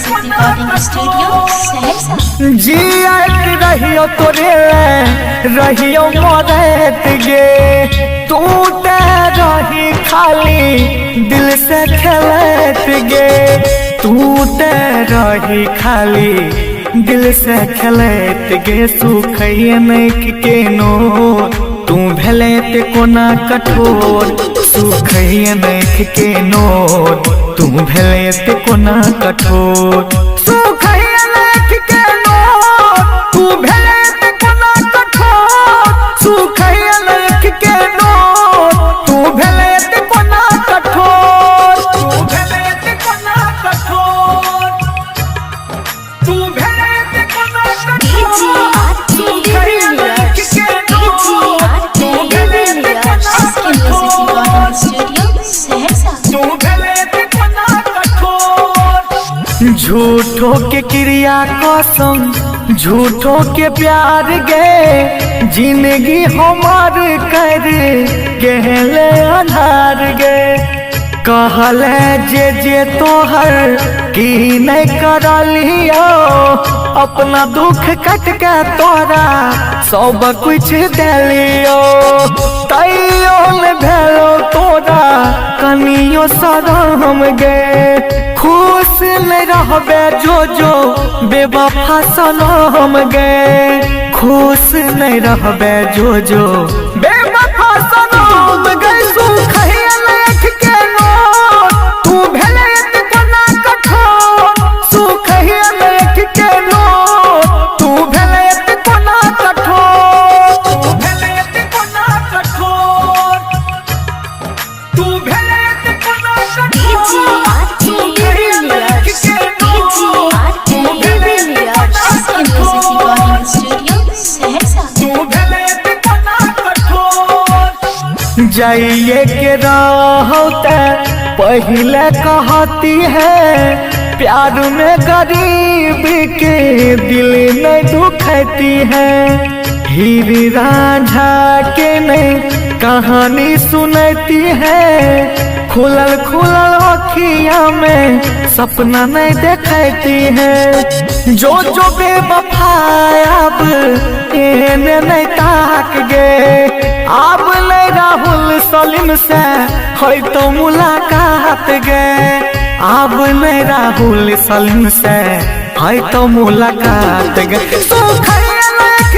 Music recording studio Saharsa. जियत रहियो तोरे रहियो मरत गे, तू रही खाली दिल से खेलत गे, तू रही खाली दिल से खेलत गे। सुखैया नैख के नो तू भेले ते कोना कठोर, सुखैया नैख के नो तू भेले ते कोना कठोर। सुखैया नैख के नो तू भेले ते कोना कठोर, सुखैया नैख के नो तू भेले ते कोना कठोर, तू भेले ते कोना कठोर, तू भेले ते कोना झूठो के क्रिया कसम झूठो के प्यार गे, जिंदगी हमार कर गहले अनार गे। कहले जे तोहर की नहीं करलियो, अपना दुख कट के तोरा सब कुछ दिलियो, तैयो न भेलो तोरा कनियो शरम गे। खुश न रहबे जो बेवफा सनम गे, खुश न रहबे जो बेवफा सनम गे। सुखैया नैख के नो तू भेले ते कोना कठोर, सुखैया नैख के नो तू भेले ते कोना कठोर, तू भेले ते कोना कठोर, तू भेले ते कोना कठोर। जाइए के रहते पहले कहती है, प्यार में गरीब के दिल नहीं दुखती है। हीर रांझा के नहीं कहानी सुनती है, खुलल खुलल अखिया में सपना नहीं देखती है। जो बेवफा अब एने नहीं ताक गे, अब नहीं राहुल सलीम से है तो मुलाकात गे, अब नहीं राहुल सलीम से है तो मुलाकात गे। सुखैया नैख